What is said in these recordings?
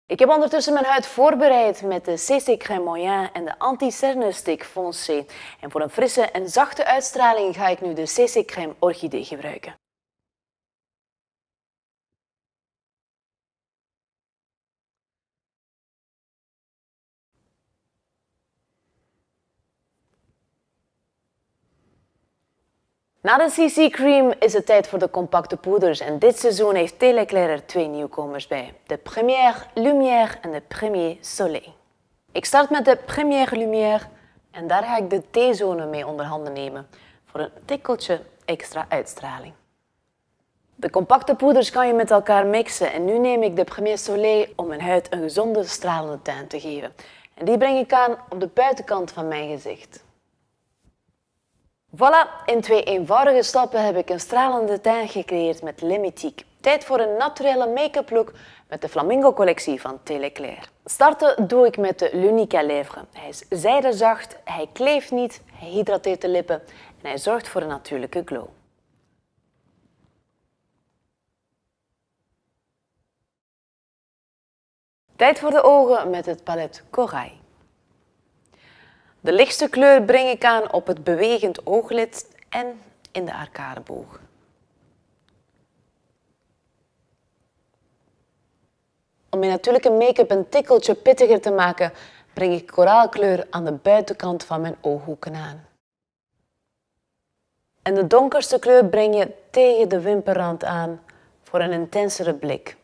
Ik heb ondertussen mijn huid voorbereid met de CC Crème Moyen en de Anti-Cerne Stick Foncé. En voor een frisse en zachte uitstraling ga ik nu de CC Crème Orchidee gebruiken. Na de CC Cream is het tijd voor de compacte poeders en dit seizoen heeft Téléclair er 2 nieuwkomers bij. De Première Lumière en de Premier Soleil. Ik start met de Première Lumière en daar ga ik de T-zone mee onder handen nemen voor een tikkeltje extra uitstraling. De compacte poeders kan je met elkaar mixen en nu neem ik de Premier Soleil om mijn huid een gezonde stralende tint te geven. En die breng ik aan op de buitenkant van mijn gezicht. Voilà, in 2 eenvoudige stappen heb ik een stralende tint gecreëerd met Limitique. Tijd voor een naturele make-up look met de Flamingo collectie van Téléclair. Starten doe ik met de L'Unique à Lèvres. Hij is zijdezacht, hij kleeft niet, hij hydrateert de lippen en hij zorgt voor een natuurlijke glow. Tijd voor de ogen met het palet Corail. De lichtste kleur breng ik aan op het bewegend ooglid en in de arcadeboog. Om mijn natuurlijke make-up een tikkeltje pittiger te maken, breng ik koraalkleur aan de buitenkant van mijn ooghoeken aan. En de donkerste kleur breng je tegen de wimperrand aan voor een intensere blik.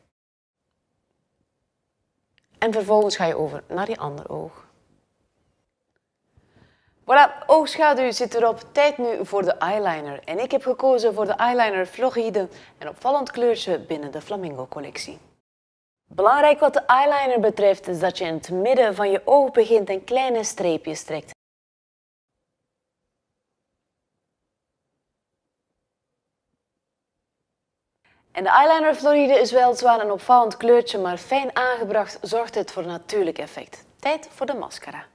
En vervolgens ga je over naar je ander oog. Voilà, oogschaduw zit erop. Tijd nu voor de eyeliner. En ik heb gekozen voor de eyeliner Floride, een opvallend kleurtje binnen de Flamingo collectie. Belangrijk wat de eyeliner betreft is dat je in het midden van je oog begint en kleine streepjes trekt. En de eyeliner Floride is weliswaar een opvallend kleurtje, maar fijn aangebracht zorgt het voor een natuurlijk effect. Tijd voor de mascara.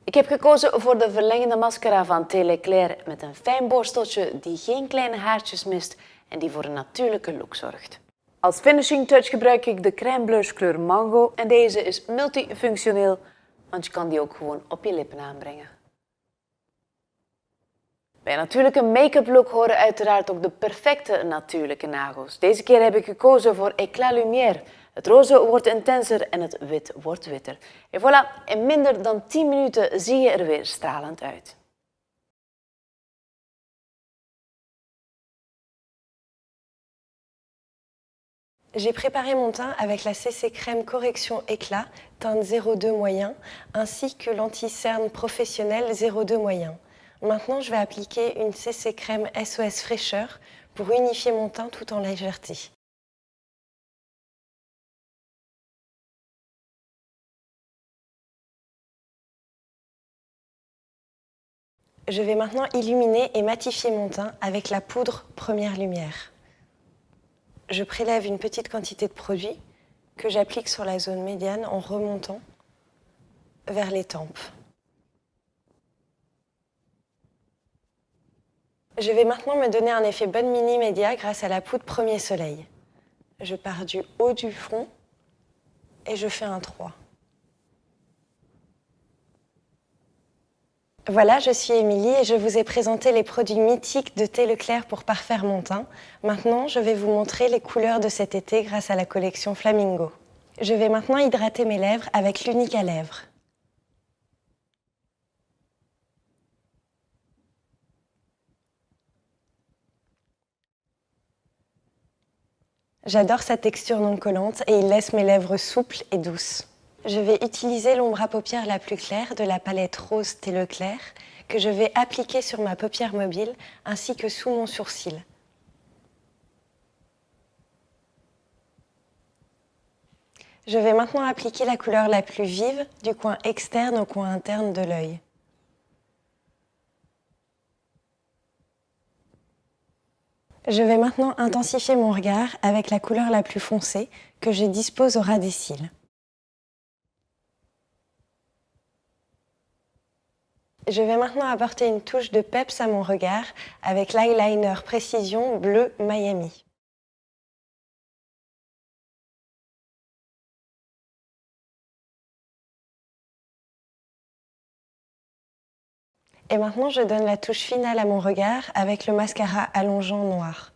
Ik heb gekozen voor de verlengende mascara van Téléclair met een fijn borsteltje die geen kleine haartjes mist en die voor een natuurlijke look zorgt. Als finishing touch gebruik ik de crème blush kleur Mango en deze is multifunctioneel, want je kan die ook gewoon op je lippen aanbrengen. Bij een natuurlijke make-up look horen uiteraard ook de perfecte natuurlijke nagels. Deze keer heb ik gekozen voor Éclat Lumière. Het roze wordt intenser en het wit wordt witter. En voilà, in minder dan 10 minuten zie je er weer stralend uit. J'ai préparé mon teint avec la CC Crème Correction Éclat, teinte 02 moyen, ainsi que l'anti-cerne professionnel 02 moyen. Maintenant, je vais appliquer une CC Crème SOS Fraîcheur pour unifier mon teint tout en légèreté. Je vais maintenant illuminer et matifier mon teint avec la poudre Première Lumière. Je prélève une petite quantité de produit que j'applique sur la zone médiane en remontant vers les tempes. Je vais maintenant me donner un effet bonne mini média grâce à la poudre Premier Soleil. Je pars du haut du front et je fais un 3. Voilà, je suis Émilie et je vous ai présenté les produits mythiques de Téléclair pour parfaire mon teint. Maintenant, je vais vous montrer les couleurs de cet été grâce à la collection Flamingo. Je vais maintenant hydrater mes lèvres avec l'Unique à Lèvres. J'adore sa texture non collante et il laisse mes lèvres souples et douces. Je vais utiliser l'ombre à paupières la plus claire de la palette rose Téléclair que je vais appliquer sur ma paupière mobile ainsi que sous mon sourcil. Je vais maintenant appliquer la couleur la plus vive du coin externe au coin interne de l'œil. Je vais maintenant intensifier mon regard avec la couleur la plus foncée que je dispose au ras des cils. Je vais maintenant apporter une touche de peps à mon regard avec l'eyeliner Précision Bleu Miami. Et maintenant, je donne la touche finale à mon regard avec le mascara allongeant noir.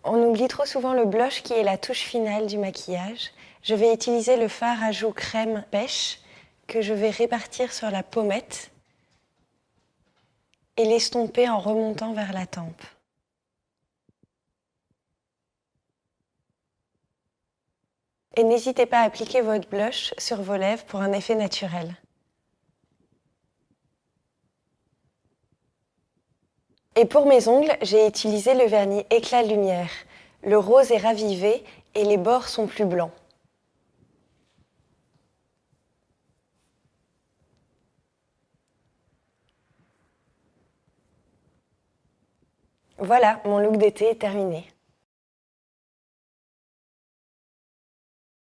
On oublie trop souvent le blush qui est la touche finale du maquillage. Je vais utiliser le fard à joues crème pêche que je vais répartir sur la pommette et l'estomper en remontant vers la tempe. Et n'hésitez pas à appliquer votre blush sur vos lèvres pour un effet naturel. Et pour mes ongles, j'ai utilisé le vernis Éclat Lumière. Le rose est ravivé et les bords sont plus blancs. Voilà, mon look d'été est terminé.